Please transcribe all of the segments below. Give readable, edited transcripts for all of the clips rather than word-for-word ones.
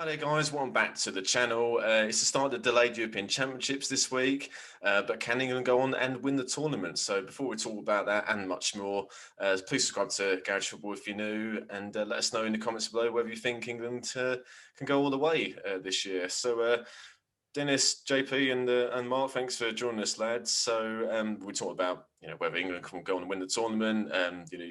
Hi there guys, welcome back to the channel. It's the start of the delayed European Championships this week, but can England go on and win the tournament? So before we talk about that and much more, please subscribe to Garage Football if you're new, and let us know in the comments below whether you think England can go all the way this year. So Dennis, JP and Mark, thanks for joining us, lads. So we talked about whether England can go on and win the tournament,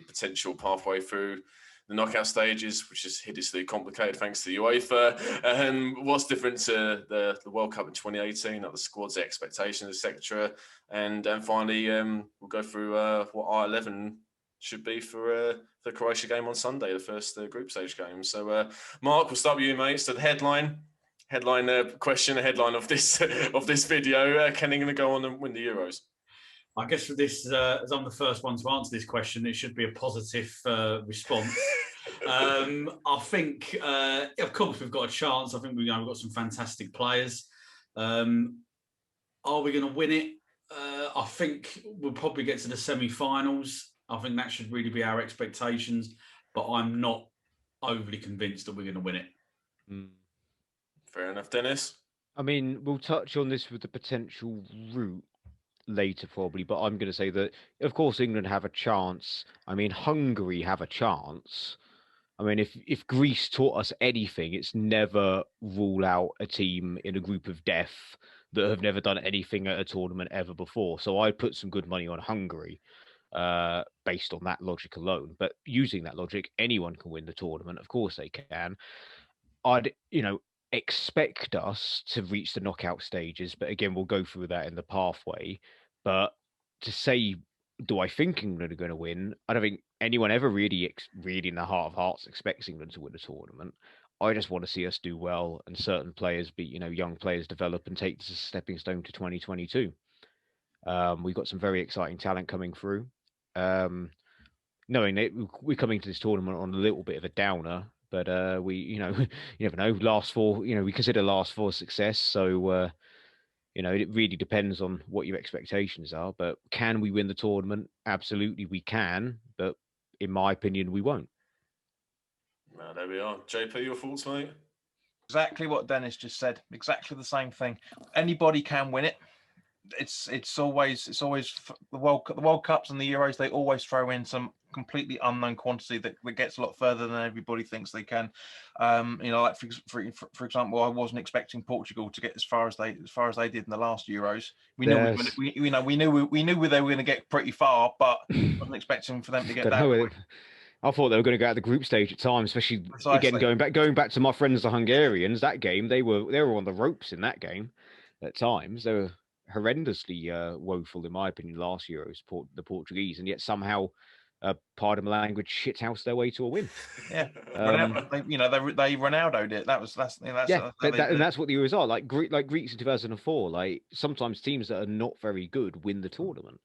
potential pathway through the knockout stages, which is hideously complicated thanks to the UEFA. What's different to the World Cup in 2018, like the squads, the expectations, etc. And finally, we'll go through what our 11 should be for the Croatia game on Sunday, the first group stage game. So, Mark, we'll start with you, mate. So the headline question, the headline of this video: Can England go on and win the Euros? I guess for this, as I'm the first one to answer this question, it should be a positive response. I think, of course, we've got a chance. I think we've got some fantastic players. Are we going to win it? I think we'll probably get to the semi-finals. I think that should really be our expectations, but I'm not overly convinced that we're going to win it. Fair enough, Dennis. I mean, we'll touch on this with the potential route later probably, but I'm going to say that of course England have a chance. I mean, Hungary have a chance. I mean, if Greece taught us anything, it's never rule out a team in a group of death that have never done anything at a tournament ever before. So I put some good money on Hungary based on that logic alone. But using that logic, anyone can win the tournament. Of course they can. I'd expect us to reach the knockout stages, but again, we'll go through that in the pathway. But to say, do I think England are going to win? I don't think anyone ever really in the heart of hearts expects England to win a tournament. I just want to see us do well and certain players be, young players develop and take this as a stepping stone to 2022. We've got some very exciting talent coming through. Knowing that we're coming to this tournament on a little bit of a downer, but we, you never know. Last four, we consider last four success. So, it really depends on what your expectations are. But can we win the tournament? Absolutely, we can. But in my opinion, we won't. Well, there we are. JP, your thoughts, mate? Exactly what Dennis just said. Exactly the same thing. Anybody can win it. It's always the World Cups and the Euros. They always throw in some completely unknown quantity that gets a lot further than everybody thinks they can. Like for example, I wasn't expecting Portugal to get as far as they did in the last Euros. We knew they were going to get pretty far, but wasn't expecting for them to get that. I thought they were going to go out of the group stage at times, especially Precisely. Again going back to my friends the Hungarians. That game they were on the ropes in that game at times. They were horrendously woeful in my opinion last Euros, the Portuguese, and yet somehow pardon my language, shithouse their way to a win. Yeah, they Ronaldo'd it. And that's what the Euros are like. Greeks in 2004. Like sometimes teams that are not very good win the tournament.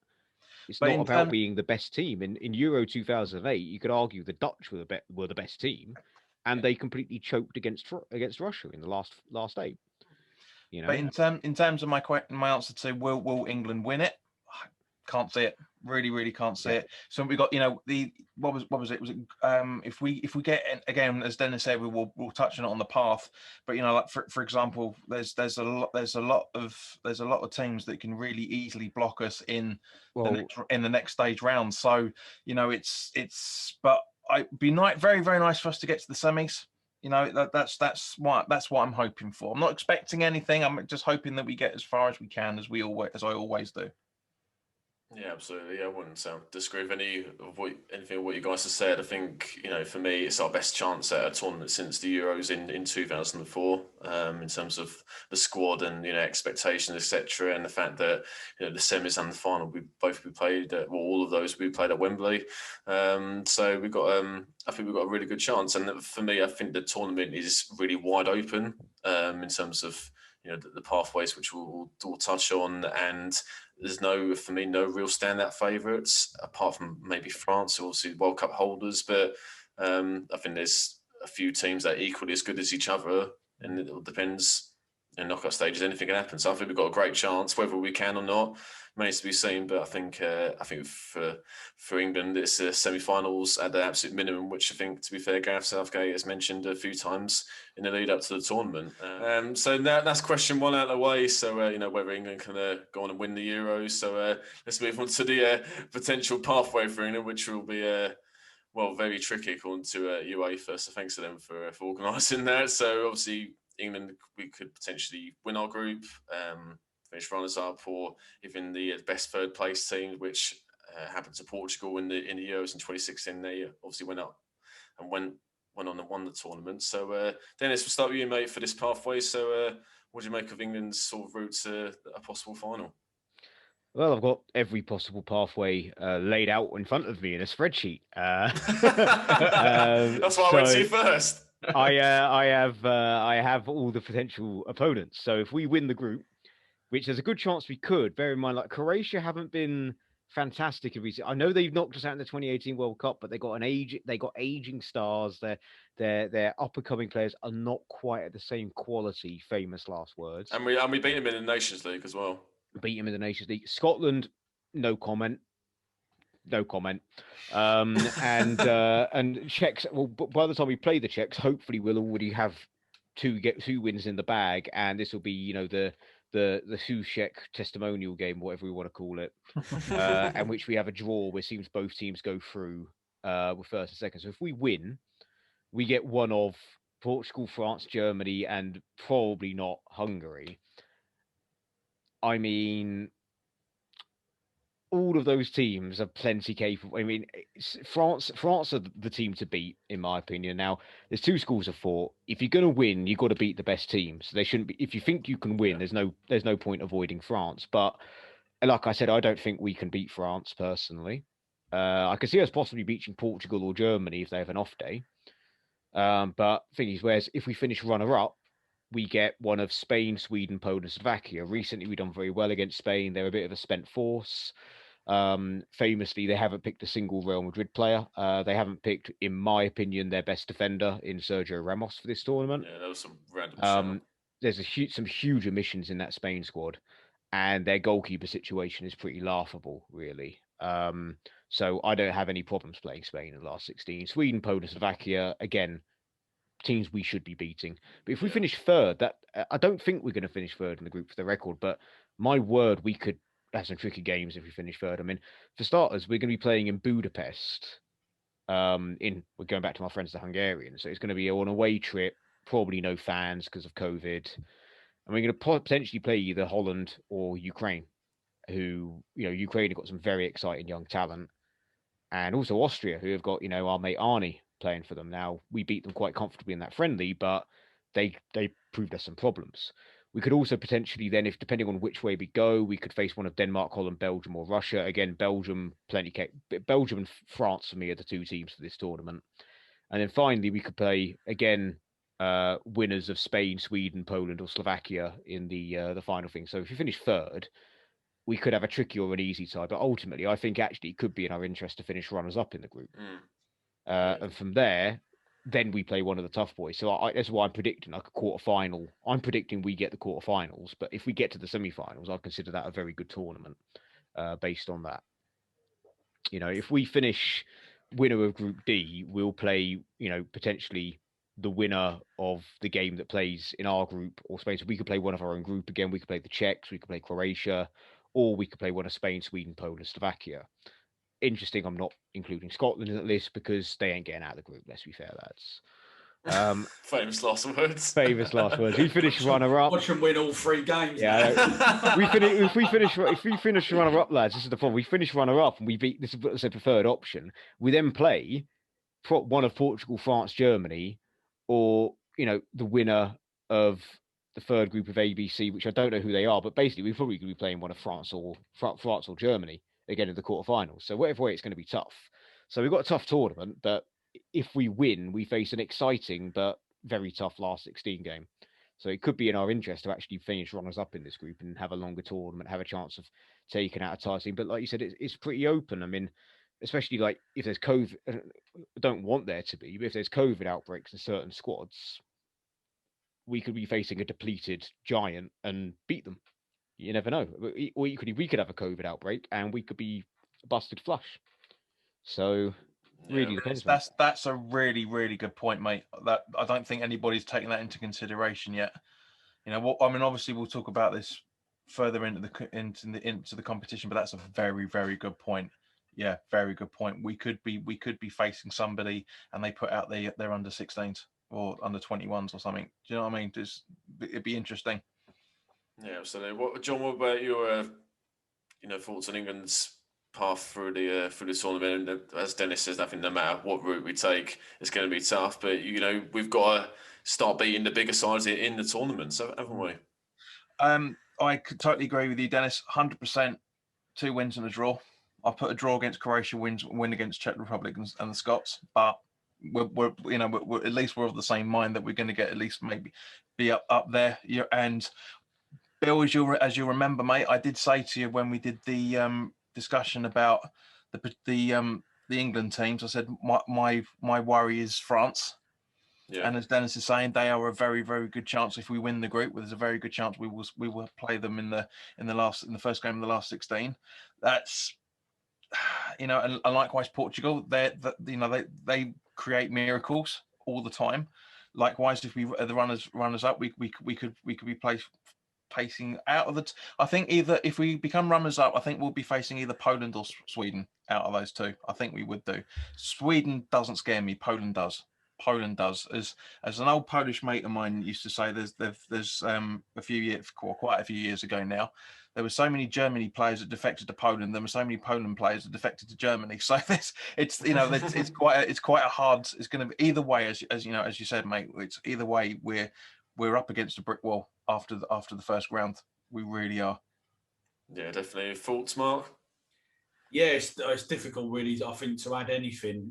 It's not about being the best team. In Euro 2008, you could argue the Dutch were the best team, and they completely choked against Russia in the last 8. But in terms of my answer to will England win it? Can't see it. Really can't see it. So we got what was it? Was it if we get again, as Dennis said, we'll touch on it on the path. But like for example, there's a lot of teams that can really easily block us in the next stage round. So but it'd be very very nice for us to get to the semis. That's what I'm hoping for. I'm not expecting anything. I'm just hoping that we get as far as we can, as I always do. Yeah, absolutely. I wouldn't disagree with anything of what you guys have said. I think for me, it's our best chance at a tournament since the Euros in 2004. In terms of the squad and expectations, etc., and the fact that the semis and the final both be played all of those we played at Wembley. So we've got I think we've got a really good chance. And for me, I think the tournament is really wide open in terms of the pathways, which we'll touch on. And there's no real standout favourites apart from maybe France, who obviously World Cup holders. But I think there's a few teams that are equally as good as each other, and it all depends in knockout stages, anything can happen. So I think we've got a great chance. Whether we can or not remains to be seen. But I think for England, it's semi-finals at the absolute minimum, which I think, to be fair, Gareth Southgate has mentioned a few times in the lead up to the tournament. So now that's question one out of the way. So whether England can go on and win the Euros. So let's move on to the potential pathway for England, which will be very tricky according to UEFA. So thanks to them for organising that. So obviously, England, we could potentially win our group, finish runners-up, or even the best third place team, which happened to Portugal in the Euros in 2016. They obviously went up and went on and won the tournament. So Dennis, we'll start with you, mate, for this pathway. So what do you make of England's sort of route to a possible final? Well, I've got every possible pathway laid out in front of me in a spreadsheet. That's why I went to you first. I have all the potential opponents. So if we win the group, which there's a good chance we could, bear in mind, like Croatia haven't been fantastic in recent. I know they've knocked us out in the 2018 World Cup, but they got aging stars. Their up and coming players are not quite at the same quality. Famous last words. And we beat them in the Nations League as well. Beat them in the Nations League. Scotland, no comment. No comment. And Czechs. Well, by the time we play the Czechs, hopefully we'll already have two wins in the bag, and this will be the Souček testimonial game, whatever we want to call it, and which we have a draw where it seems both teams go through with first and second. So if we win, we get one of Portugal, France, Germany, and probably not Hungary. I mean, all of those teams are plenty capable. I mean, France are the team to beat, in my opinion. Now, there's two schools of thought. If you're going to win, you've got to beat the best teams. They shouldn't be. If you think you can win, there's no point avoiding France. But like I said, I don't think we can beat France personally. I can see us possibly beating Portugal or Germany if they have an off day. But thing is, whereas if we finish runner-up, we get one of Spain, Sweden, Poland, Slovakia. Recently, we've done very well against Spain. They're a bit of a spent force. Famously, they haven't picked a single Real Madrid player. They haven't picked, in my opinion, their best defender in Sergio Ramos for this tournament. Yeah, that was some random There's some huge omissions in that Spain squad, and their goalkeeper situation is pretty laughable, really. So I don't have any problems playing Spain in the last 16. Sweden, Poland, Slovakia, again, teams we should be beating. But if we finish third, I don't think we're going to finish third in the group for the record, but my word, we could have some tricky games if we finish third. I mean, for starters, we're going to be playing in Budapest. We're going back to my friends, the Hungarians, so it's going to be on a away trip, probably no fans because of COVID. And we're going to potentially play either Holland or Ukraine, who, Ukraine have got some very exciting young talent. And also Austria, who have got, our mate Arnie playing for them. Now, we beat them quite comfortably in that friendly, but they proved us some problems. We could also potentially then, if depending on which way we go, we could face one of Denmark, Holland, Belgium, or Russia. Again, Belgium and France for me are the two teams for this tournament. And then finally, we could play again winners of Spain, Sweden, Poland, or Slovakia in the final thing. So if you finish third, we could have a tricky or an easy tie, but ultimately, I think actually it could be in our interest to finish runners-up in the group. And from there, then we play one of the tough boys. So that's why I'm predicting like a quarter-final. I'm predicting we get the quarter-finals, but if we get to the semi-finals, I consider that a very good tournament based on that. If we finish winner of Group D, we'll play, potentially the winner of the game that plays in our group or Spain. So we could play one of our own group again. We could play the Czechs, we could play Croatia, or we could play one of Spain, Sweden, Poland, Slovakia. Interesting, I'm not including Scotland in that list because they ain't getting out of the group, let's be fair, lads. Famous last words. Famous last words. We finish runner-up. Watch them win all 3 games. Yeah. If we finish runner-up, lads, this is the problem. We finish runner-up and we beat, this is a preferred option. We then play one of Portugal, France, Germany, or, the winner of the third group of ABC, which I don't know who they are, but basically we're probably going to be playing one of France or Germany again in the quarterfinals. So whatever way, it's going to be tough. So we've got a tough tournament, but if we win, we face an exciting but very tough last 16 game. So it could be in our interest to actually finish runners up in this group and have a longer tournament, have a chance of taking out a tie team. But like you said, it's pretty open. I mean, especially like if there's COVID, I don't want there to be, but if there's COVID outbreaks in certain squads, we could be facing a depleted giant and beat them. You never know. Or equally, we could have a COVID outbreak and we could be busted flush. So really depends. That's a really, really good point, mate. That I don't think anybody's taken that into consideration yet. You know what? I mean, obviously, we'll talk about this further into the competition, but that's a very, very good point. Yeah, very good point. We could be facing somebody, and they put out their under 16s or under 21s or something. Do you know what I mean? It'd be interesting. Yeah, absolutely. John? What about your thoughts on England's path through the tournament? And as Dennis says, I think no matter what route we take, it's going to be tough. But we've got to start beating the bigger sides in the tournament, so haven't we? I could totally agree with you, Dennis. 100%, 2 wins and a draw. I put a draw against Croatia, win against Czech Republic and the Scots, but we're at least we're of the same mind that we're going to get at least maybe be up there. And Bill, as you remember, mate, I did say to you when we did the discussion about the England teams, I said my worry is France. Yeah. And as Dennis is saying, they are a very, very good chance if we win the group. There's a very good chance we will play them in the first game of the last 16. That's and likewise Portugal. They create miracles all the time. Likewise, if we are the runners up, we could be placing out of the. I think either if we become runners up, I think we'll be facing either Poland or Sweden out of those two. I think we would do. Sweden doesn't scare me. Poland does. As an old Polish mate of mine used to say, there's quite a few years ago now, there were so many Germany players that defected to Poland. There were so many Poland players that defected to Germany. So it's quite a hard. It's going to be either way, as you said, mate. It's either way. We're up against a brick wall after the first round. We really are. Yeah, definitely. Thoughts, Mark? Yeah, it's difficult, really, I think, to add anything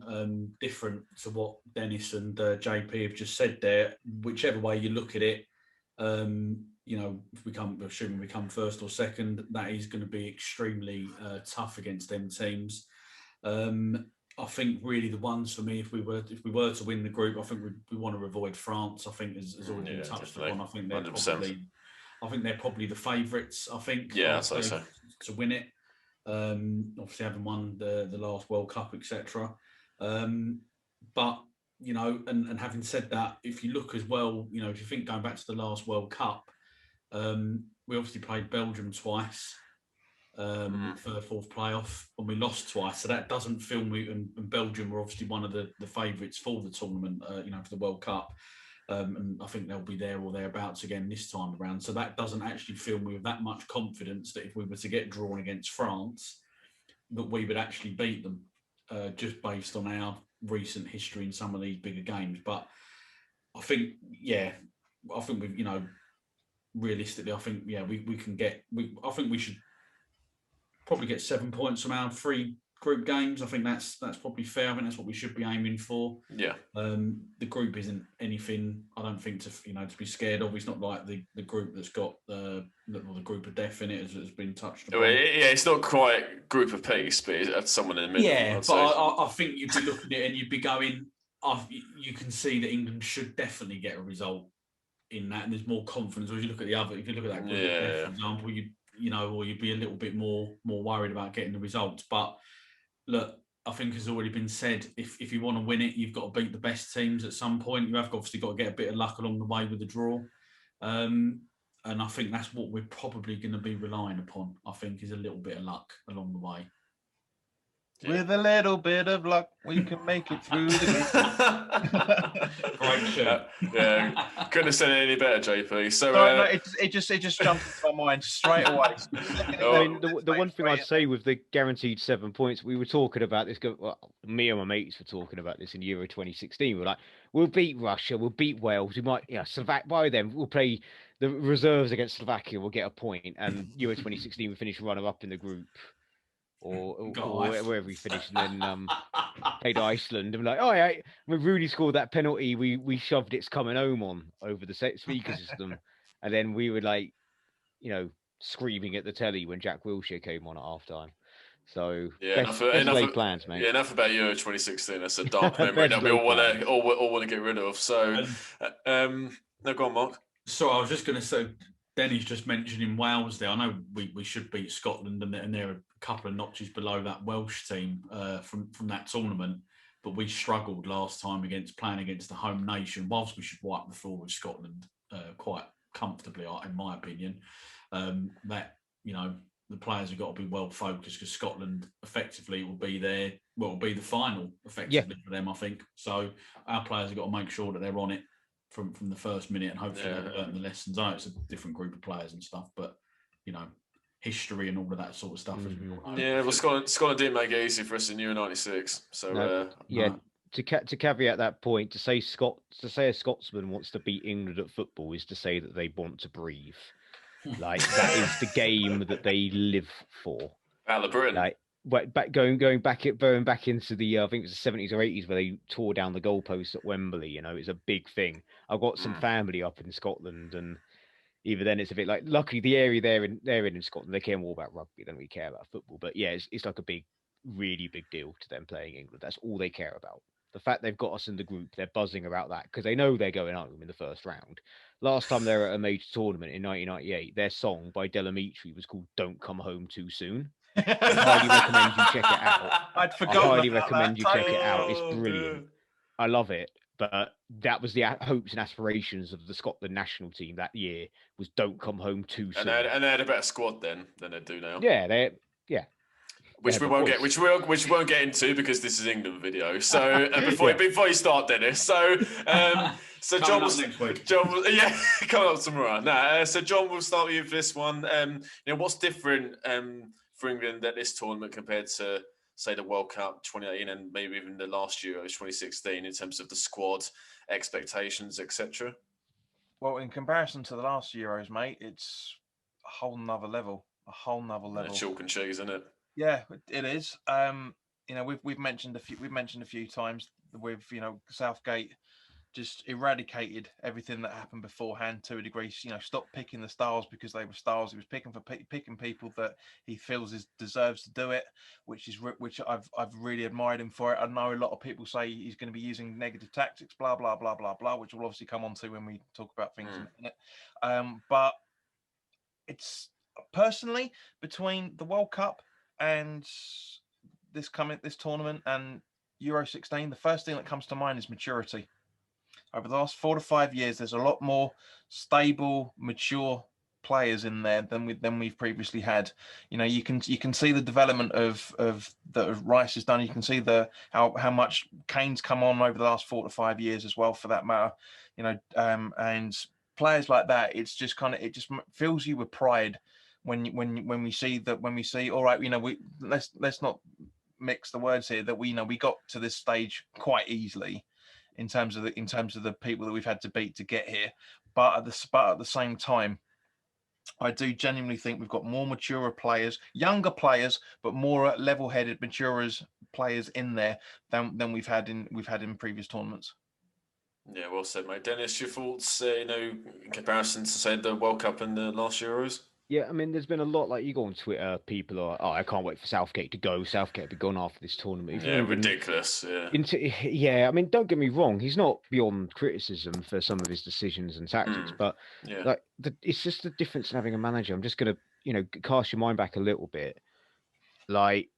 different to what Dennis and JP have just said there. Whichever way you look at it, assuming we come first or second, that is going to be extremely tough against them teams. I think really the ones for me, if we were to win the group, I think we want to avoid France. I think as already been touched upon. I think they're probably the favourites. I think. Yeah, I'd say so. To win it. Obviously having won the last World Cup, etc. But and having said that, if you look as well, if you think going back to the last World Cup, we obviously played Belgium twice for the fourth playoff, and we lost twice. So that doesn't fill me. And Belgium were obviously one of the favourites for the tournament, for the World Cup. And I think they'll be there or thereabouts again this time around. So that doesn't actually fill me with that much confidence that if we were to get drawn against France, that we would actually beat them, just based on our recent history in some of these bigger games. But I think, we've, realistically, I think, we can get. I think we should probably get 7 points from our 3 group games. I think that's probably fair. I think that's what we should be aiming for. Yeah. The group isn't anything, I don't think, to be scared of. It's not like the group that's got the group of death in it, as has been touched upon. Yeah, it's not quite group of peace, but it's someone in the middle. Yeah, but I think you'd be looking at it and you'd be going, you can see that England should definitely get a result in that, and there's more confidence. Or if you look at that group of death, for example, or you'd be a little bit more worried about getting the results. But look, I think has already been said, if you want to win it, you've got to beat the best teams at some point. You have obviously got to get a bit of luck along the way with the draw. And I think that's what we're probably going to be relying upon, I think, is a little bit of luck along the way. Yeah. With a little bit of luck, we can make it through the Great show. Yeah, couldn't have said it any better, JP. So no, it just jumped into my mind straight away. I mean, the one thing I'd say with the guaranteed 7 points, we were talking about this. Me and my mates were talking about this in Euro 2016. We're like, we'll beat Russia, we'll beat Wales, we might, by then we'll play the reserves against Slovakia, we'll get a point, and Euro 2016 we finished runner-up in the group. Or wherever we finished, and then played Iceland. And we're like, oh yeah, when Rooney scored that penalty, we shoved "It's Coming Home" on over the speaker system, and then we were like, screaming at the telly when Jack Wilshere came on at halftime. So best laid plans, mate. Yeah, enough about Euro 2016. That's a dark memory that we all want to get rid of. So, no, go on, Mark. So I was just going to say, Denny's just mentioning Wales there. I know we should beat Scotland, and they're a couple of notches below that Welsh team from that tournament. But we struggled last time playing against the home nation. Whilst we should wipe the floor with Scotland quite comfortably, in my opinion, that the players have got to be well focused, because Scotland effectively will be the final effectively for them, I think. So our players have got to make sure that they're on it from the first minute, and hopefully they've learned the lessons. I know it's a different group of players and stuff, but history and all of that sort of stuff. Yeah, well, Scotland didn't make it easy for us in Euro '96. So to caveat that point, to say a Scotsman wants to beat England at football is to say that they want to breathe. Like, that is the game that they live for. Battle of Britain. Like, going back into the I think it was the 70s or 80s where they tore down the goalposts at Wembley. It's a big thing. I've got some family up in Scotland, and even then it's a bit like, luckily the area they're in Scotland, they care more about rugby than we care about football. But yeah, it's like a really big deal to them playing England. That's all they care about. The fact they've got us in the group, they're buzzing about that because they know they're going home in the first round. Last time they were at a major tournament in 1998, their song by Delamitri was called "Don't Come Home Too Soon." I highly recommend you check it out. I'd forgotten. I highly recommend you check it out. It's brilliant. Dude. I love it. But that was the hopes and aspirations of the Scotland national team that year, was "Don't come home too soon." And they had a better squad then than they do now. Yeah. Which we won't get into because this is England video. So before you start, Dennis. So John will coming up tomorrow. No, so John, we'll start with you for this one. What's different for England at this tournament compared to, say, the World Cup 2018 and maybe even the last Euros 2016 in terms of the squad, expectations, etc.? Well, in comparison to the last Euros, mate, it's a whole nother level. Chalk and cheese, isn't it? Yeah, it is. We've mentioned a few times with Southgate just eradicated everything that happened beforehand to a degree. Stopped picking the stars because they were stars. He was picking people that he feels deserves to do it, which I've really admired him for it. I know a lot of people say he's going to be using negative tactics, blah blah blah blah blah, which we'll obviously come on to when we talk about things in a minute. But it's personally, between the World Cup and this tournament and Euro 16, the first thing that comes to mind is maturity. Over the last 4 to 5 years, there's a lot more stable, mature players in there than we've previously had. You can see the development of that Rice has done. You can see how much Kane's come on over the last 4 to 5 years as well, for that matter. And players like that, it just fills you with pride when we see all right, let's not mix the words here, that we got to this stage quite easily in terms of the people that we've had to beat to get here, but at the same time, I do genuinely think we've got more mature players, younger players, but more level-headed, mature players in there than we've had in previous tournaments. Yeah, well said, mate. Dennis, your thoughts, in comparison to, say, the World Cup and the last Euros? Yeah, I mean, there's been a lot, like, you go on Twitter, people are, I can't wait for Southgate to go. Southgate will be gone after this tournament. Ridiculous, I mean, don't get me wrong, he's not beyond criticism for some of his decisions and tactics, but it's just the difference in having a manager. I'm just going to, cast your mind back a little bit. Like,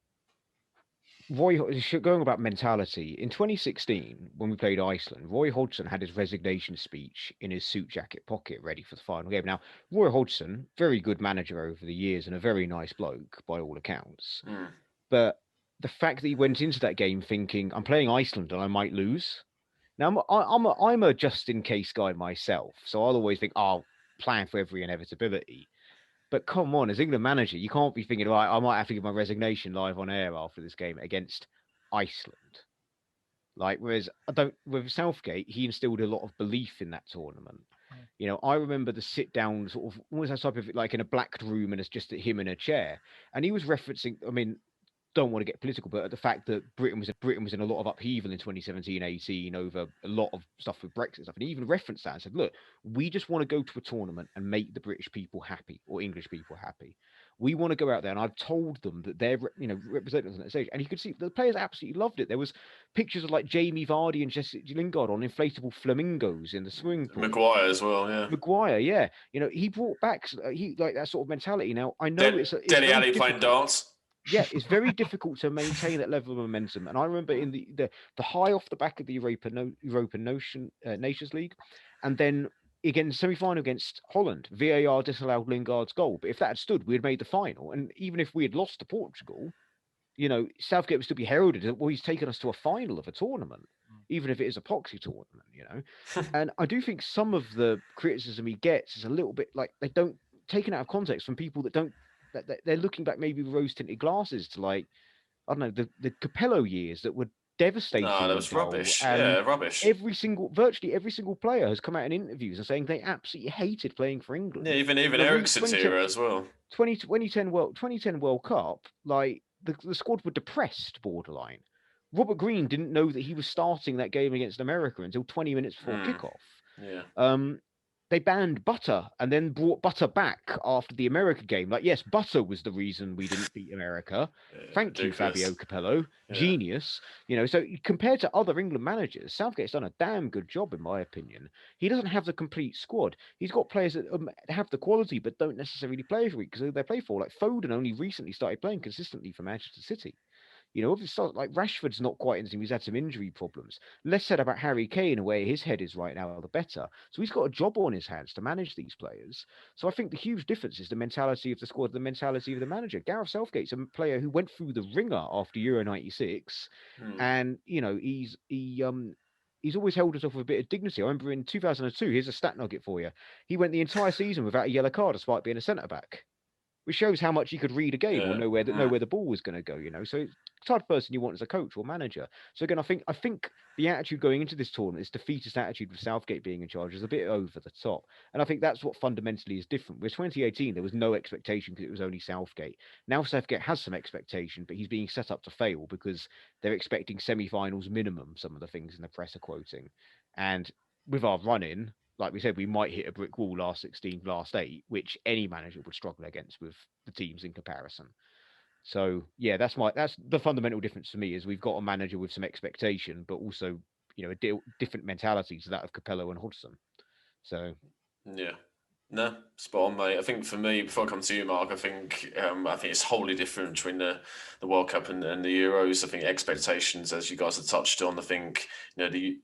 going about mentality, in 2016, when we played Iceland, Roy Hodgson had his resignation speech in his suit jacket pocket ready for the final game. Now, Roy Hodgson, very good manager over the years and a very nice bloke by all accounts. But the fact that he went into that game thinking, I'm playing Iceland and I might lose. Now, I'm a just-in-case guy myself, so I'll always think, plan for every inevitability. But come on, as England manager, you can't be thinking, right, I might have to give my resignation live on air after this game against Iceland. Like, whereas with Southgate, he instilled a lot of belief in that tournament. I remember the sit down sort of almost that type of, like, in a blacked room and it's just him in a chair. And he was referencing, I mean, don't want to get political, but the fact that Britain was in a lot of upheaval in 2017-18 over a lot of stuff with Brexit stuff, and he even referenced that and said, look, we just want to go to a tournament and make the British people happy or English people happy. We want to go out there, and I've told them that they're representatives on that stage, and you could see the players absolutely loved it. There was pictures of like Jamie Vardy and Jesse Lingard on inflatable flamingos in the swimming pool. Maguire as well, yeah. Maguire, yeah, he brought back like that sort of mentality. Now I know it's Dele Alli playing darts. Yeah, it's very difficult to maintain that level of momentum. And I remember in the high off the back of the Europa Nations League, and then again semi-final against Holland, VAR disallowed Lingard's goal. But if that had stood, we had made the final. And even if we had lost to Portugal, Southgate would still be heralded as, well, he's taken us to a final of a tournament, even if it is a proxy tournament. And I do think some of the criticism he gets is a little bit like they don't taken out of context from people that don't. That they're looking back maybe with rose-tinted glasses to like, I don't know, the Capello years that were devastating. No, that was rubbish. Rubbish. Virtually every single player has come out in interviews and saying they absolutely hated playing for England. Yeah, even Eriksen's era as well. 2010 World Cup, like the squad were depressed, borderline. Robert Green didn't know that he was starting that game against America until 20 minutes before kickoff. Yeah. They banned Butter and then brought Butter back after the America game. Like, yes, Butter was the reason we didn't beat America. Thank you, Fabio Capello. Genius. So compared to other England managers, Southgate's done a damn good job, in my opinion. He doesn't have the complete squad. He's got players that have the quality but don't necessarily play every week because they play for. Like, Foden only recently started playing consistently for Manchester City. Like Rashford's not quite in the team. He's had some injury problems. Less said about Harry Kane and where his head is right now, the better. So he's got a job on his hands to manage these players. So I think the huge difference is the mentality of the squad, the mentality of the manager. Gareth Southgate's a player who went through the ringer after Euro '96, and he's always held himself with a bit of dignity. I remember in 2002. Here's a stat nugget for you. He went the entire season without a yellow card, despite being a centre back, which shows how much he could read a game or know where the ball was going to go. So it's the type of person you want as a coach or manager. So again, I think the attitude going into this tournament, this defeatist attitude with Southgate being in charge, is a bit over the top. And I think that's what fundamentally is different. With 2018, there was no expectation because it was only Southgate. Now Southgate has some expectation, but he's being set up to fail because they're expecting semi-finals minimum, some of the things in the press are quoting. And with our run-in, like we said, we might hit a brick wall last 16, last 8, which any manager would struggle against with the teams in comparison. So yeah, that's the fundamental difference for me is we've got a manager with some expectation, but also a different mentality to that of Capello and Hodgson. So yeah. No, spot on, mate. I think for me, before I come to you, Mark, I think it's wholly different between the World Cup and the Euros. I think expectations, as you guys have touched on, I think the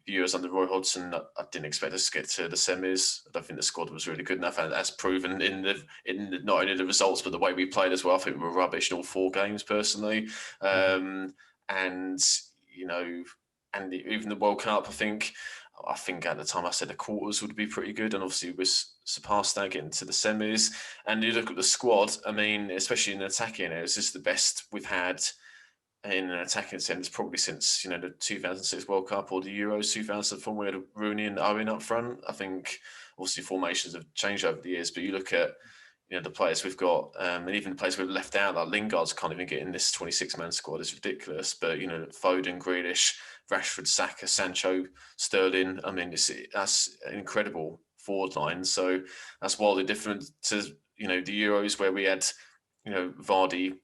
Euros under Roy Hodgson, I didn't expect us to get to the semis. I don't think the squad was really good enough, and that's proven in not only the results but the way we played as well. I think we were rubbish in all 4 games personally, and even the World Cup, I think at the time I said the quarters would be pretty good, and obviously we surpassed that, getting to the semis. And you look at the squad, especially in attacking, it's just the best we've had in an attacking sense probably since the 2006 World Cup or the Euros 2004, where we had Rooney and Owen up front. I think obviously formations have changed over the years, but you look at the players we've got, and even the players we've left out, like Lingard's can't even get in this 26-man squad. It's ridiculous. But Foden, Grealish, Rashford, Saka, Sancho, Sterling. That's an incredible forward line. So that's wildly different to the Euros where we had Vardy,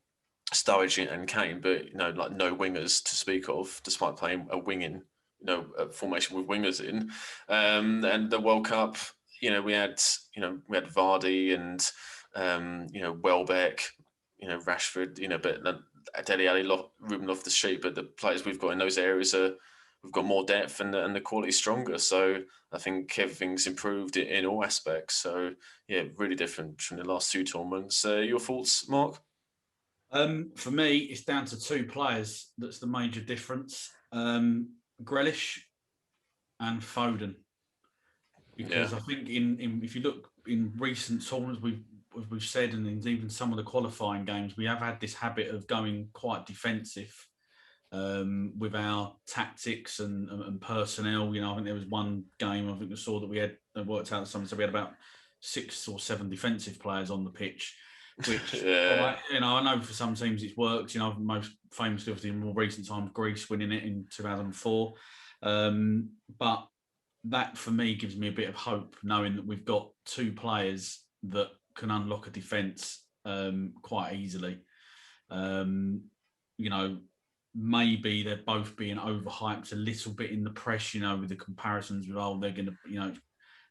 Sturridge, and Kane, but like no wingers to speak of, despite playing a winging a formation with wingers in. And the World Cup, we had Vardy and Welbeck, Rashford, but Dele Alli, Ruben Loftus-Cheek, but the players we've got in those areas we've got more depth and the quality stronger. So I think everything's improved in all aspects. So yeah, really different from the last 2 tournaments. Your thoughts, Mark? For me, it's down to 2 players. That's the major difference. Grealish and Foden. Because I think if you look in recent tournaments, we've said, and even some of the qualifying games, we have had this habit of going quite defensive with our tactics and personnel. I think there was one game I think we saw that we had worked out something, so we had about 6 or 7 defensive players on the pitch, which I know for some teams it's worked. Most famously, obviously, in more recent times, Greece winning it in 2004, but that for me gives me a bit of hope, knowing that we've got 2 players that can unlock a defence quite easily. You know, maybe they're both being overhyped a little bit in the press, you know, with the comparisons with, oh, they're going to, you know,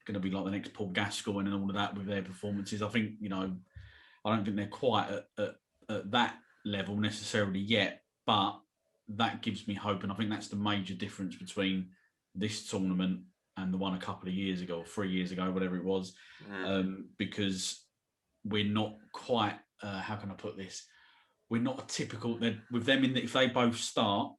going to be like the next Paul Gascoigne and all of that with their performances. I think, you know, I don't think they're quite at that level necessarily yet, but that gives me hope. And I think that's the major difference between this tournament and the one a couple of years ago, or 3 years ago, whatever it was, because we're not quite, how can I put this? We're not a typical, with them in that if they both start,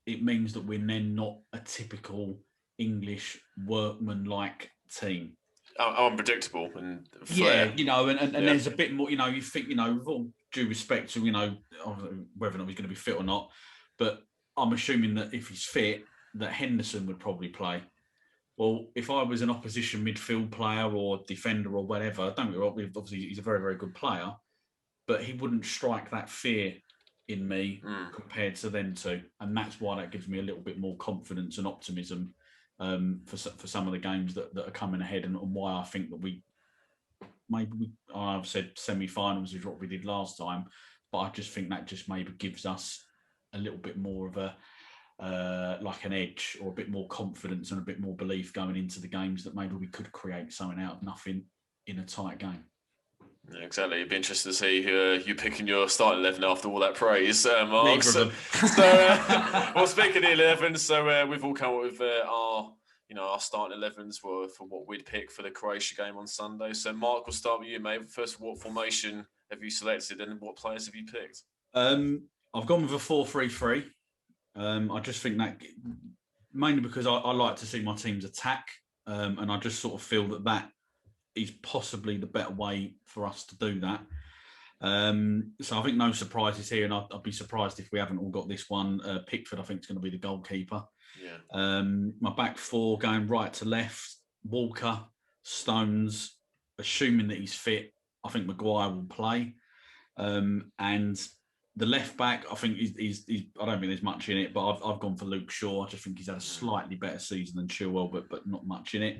it means that we're then not a typical English workman-like team. Unpredictable and flair. Yeah, you know, and there's a bit more, you know, you think, you know, with all due respect to, you know, whether or not he's going to be fit or not, but I'm assuming that if he's fit, that Henderson would probably play. Well, if I was an opposition midfield player or defender or whatever, don't get me wrong, obviously he's a very, very good player, but he wouldn't strike that fear in me compared to them two. And that's why that gives me a little bit more confidence and optimism for some of the games that are coming ahead, and why I think that I've said semi-finals is what we did last time, but I just think that just maybe gives us a little bit more of a like an edge, or a bit more confidence and a bit more belief going into the games that maybe we could create something out of nothing in a tight game. Yeah, exactly. It'd be interesting to see who you picking your starting 11 after all that praise, Mark. So, well, speaking of 11, so we've all come up with our starting 11s for what we'd pick for the Croatia game on Sunday. So, Mark, we'll start with you, mate. First, what formation have you selected, and what players have you picked? I've gone with a 4-3-3. I just think that mainly because I like to see my teams attack, and I just sort of feel that is possibly the better way for us to do that. So I think no surprises here, and I'd be surprised if we haven't all got this one. Pickford, I think, is going to be the goalkeeper. Yeah. My back four going right to left: Walker, Stones. Assuming that he's fit, I think Maguire will play. And the left back, I think he's I don't think there's much in it, but I've gone for Luke Shaw. I just think he's had a slightly better season than Chilwell, but not much in it.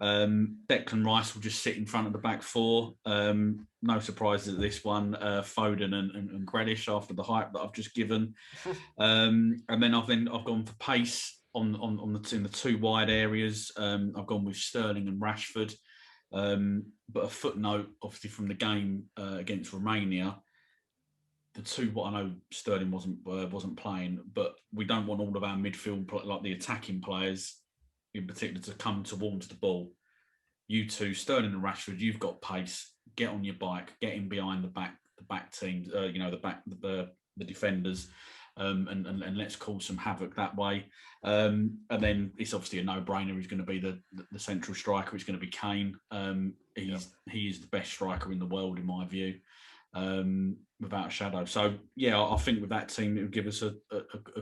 Declan Rice will just sit in front of the back four. No surprises at this one. Foden and Grealish after the hype that I've just given. And then I've gone for pace in the two wide areas. I've gone with Sterling and Rashford. But a footnote, obviously, from the game against Romania, the two. What I know, Sterling wasn't playing, but we don't want all of our midfield, like the attacking players in particular, to come towards the ball. You two, Sterling and Rashford, you've got pace. Get on your bike, get in behind the back teams. The defenders, and let's cause some havoc that way. And then it's obviously a no-brainer. Who's going to be the central striker? It's going to be Kane. He is the best striker in the world in my view, without a shadow. So yeah, I think with that team, it would give us a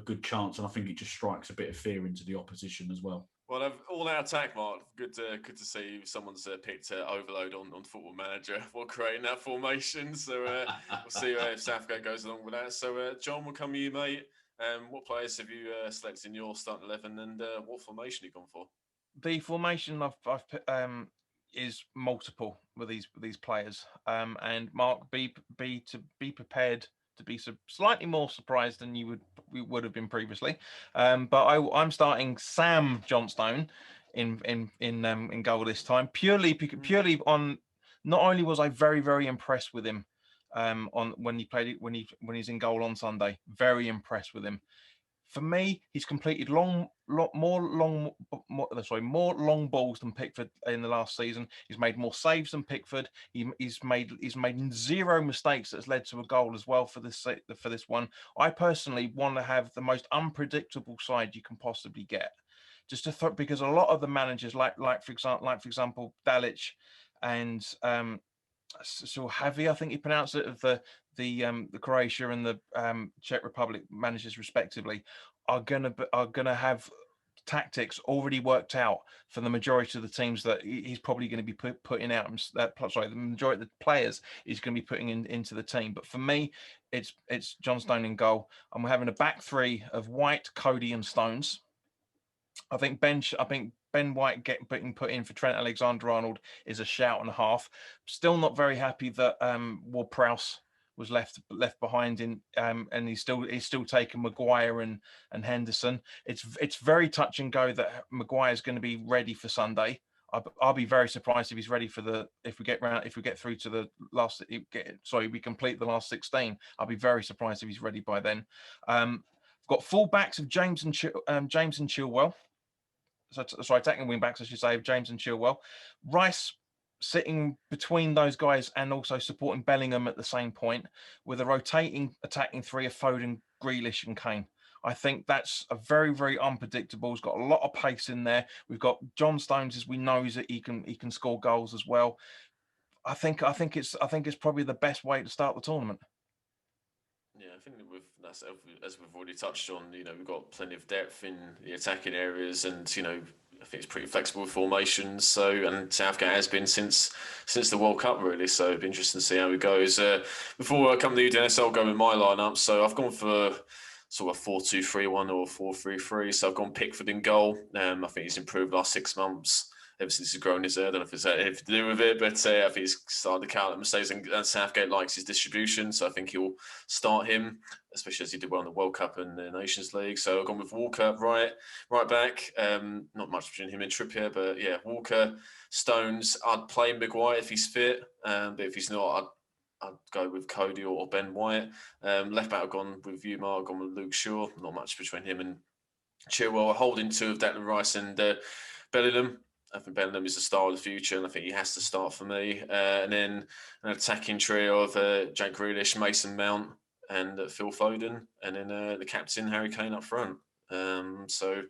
good chance, and I think it just strikes a bit of fear into the opposition as well. Well, all out attack, Mark. Good to see someone's picked overload on Football Manager while creating that formation. So we'll see if Southgate goes along with that. So John, we'll come to you, mate. What players have you selected in your starting 11, and what formation have you gone for? The formation I've put is multiple with these players. And Mark, be prepared to be slightly more surprised than we would have been previously. But I'm starting Sam Johnstone in goal this time, purely on. Not only was I very, very impressed with him on when he's in goal on Sunday, very impressed with him. For me, he's completed more long balls than Pickford in the last season. He's made more saves than Pickford. He's made zero mistakes that's led to a goal as well for this one. I personally want to have the most unpredictable side you can possibly get, just to because a lot of the managers, like for example, Dalic and so Javi, I think you pronounce it, of the Croatia and the Czech Republic managers respectively, are gonna have tactics already worked out for the majority of the teams that he's probably going to be putting out. The majority of the players he's going to be putting into the team. But for me, it's Johnstone in goal, and we're having a back three of White, Cody, and Stones. I think Ben White being put in for Trent Alexander-Arnold is a shout and a half. Still not very happy that Ward-Prowse was left behind in, and he's still taking Maguire and Henderson. It's very touch and go that Maguire is going to be ready for Sunday. I'll be very surprised if he's ready for if we get through to the last. We complete the last 16. I'll be very surprised if he's ready by then. We've got full backs of James and Chilwell. Sorry, attacking wing backs, I should say, of James and Chilwell. Rice sitting between those guys and also supporting Bellingham at the same point, with a rotating attacking three of Foden, Grealish, and Kane. I think that's a very, very unpredictable. He's got a lot of pace in there. We've got John Stones, as we know, that he can score goals as well. I think it's probably the best way to start the tournament. Yeah, I think that's as we've already touched on. We've got plenty of depth in the attacking areas, and I think it's pretty flexible with formations. So, and Southgate has been since the World Cup, really. So it'll be interesting to see how it goes. Before I come to you, Dennis, I'll go with my lineup. So I've gone for sort of 4-2-3-1 or 4-3-3. So I've gone Pickford in goal. I think he's improved last 6 months. Ever since he's grown his hair. I don't know if it's anything to do with it, but I think he's started to count mistakes, and Southgate likes his distribution, so I think he'll start him, especially as he did well in the World Cup and the Nations League. So I've gone with Walker right back. Not much between him and Trippier, but yeah, Walker, Stones. I'd play Maguire if he's fit, but if he's not, I'd go with Cody or Ben White. Left back, I've gone with you, Mark. I've gone with Luke Shaw. Not much between him and Chilwell. Holding two of Declan Rice and Bellingham. I think Bellingham is the star of the future, and I think he has to start for me. And then an attacking trio of Jack Grealish, Mason Mount, and Phil Foden, and then the captain Harry Kane up front. So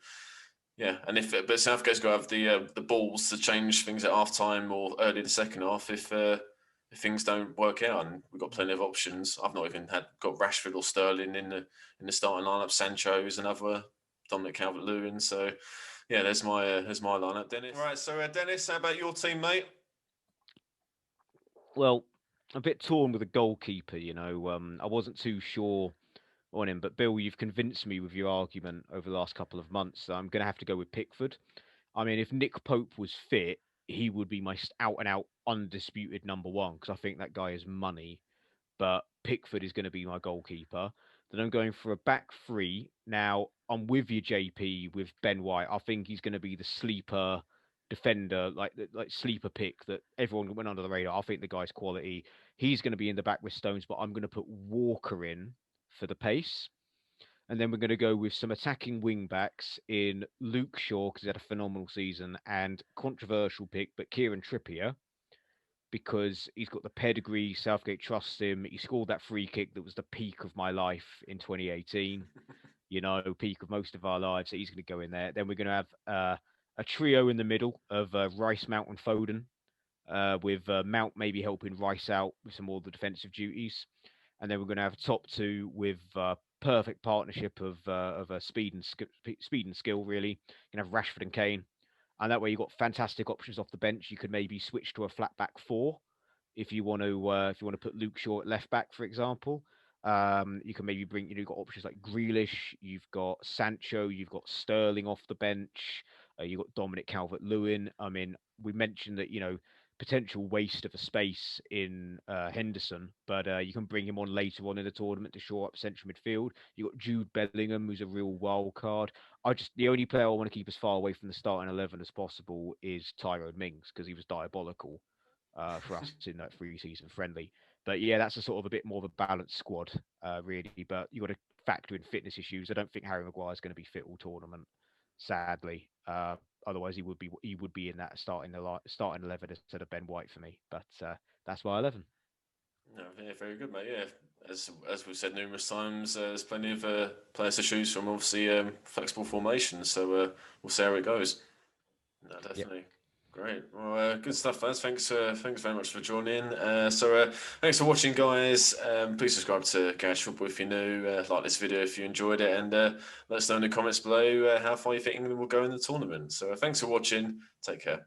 yeah, and but Southgate's got to have the balls to change things at half time or early the second half if things don't work out, and we've got plenty of options. I've not even got Rashford or Sterling in the starting lineup. Sancho is another, Dominic Calvert-Lewin. So yeah, there's my lineup, Dennis. All right, so Dennis, how about your team, mate? Well, a bit torn with a goalkeeper. I wasn't too sure on him, but Bill, you've convinced me with your argument over the last couple of months. So I'm going to have to go with Pickford. I mean, if Nick Pope was fit, he would be my out and out undisputed number one, because I think that guy is money. But Pickford is going to be my goalkeeper. Then I'm going for a back three. Now, I'm with you, JP, with Ben White. I think he's going to be the sleeper defender, like sleeper pick that everyone went under the radar. I think the guy's quality. He's going to be in the back with Stones, but I'm going to put Walker in for the pace. And then we're going to go with some attacking wing backs in Luke Shaw, because he had a phenomenal season, and controversial pick, but Kieran Trippier, because he's got the pedigree. Southgate trusts him. He scored that free kick that was the peak of my life in 2018. Peak of most of our lives. So he's going to go in there. Then we're going to have a trio in the middle of Rice, Mount, and Foden, with Mount maybe helping Rice out with some more of the defensive duties. And then we're going to have a top two with perfect partnership of speed and skill. Really, you can have Rashford and Kane. And that way you've got fantastic options off the bench. You could maybe switch to a flat back four if you want to put Luke Shaw at left back, for example. You can maybe bring, you've got options like Grealish, you've got Sancho, you've got Sterling off the bench, you've got Dominic Calvert-Lewin. I mean, we mentioned that, potential waste of a space in Henderson, but you can bring him on later on in the tournament to shore up central midfield. You've got Jude Bellingham, who's a real wild card. The only player I want to keep as far away from the starting 11 as possible is Tyrone Mings, because he was diabolical for us in that pre-season friendly. But yeah, that's a a bit more of a balanced squad, really. But you've got to factor in fitness issues. I don't think Harry Maguire is going to be fit all tournament, sadly. Otherwise, he would be in that starting 11 instead of Ben White for me. But that's my 11. No, yeah, very good, mate. Yeah, as we've said numerous times, there's plenty of players to choose from. Obviously, flexible formations. So we'll see how it goes. No, definitely. Yep. Great. Well, good stuff, lads. Thanks very much for joining. Thanks for watching, guys. Please subscribe to Garage Football if you're new. Like this video if you enjoyed it, and let us know in the comments below how far you think England will go in the tournament. So thanks for watching. Take care.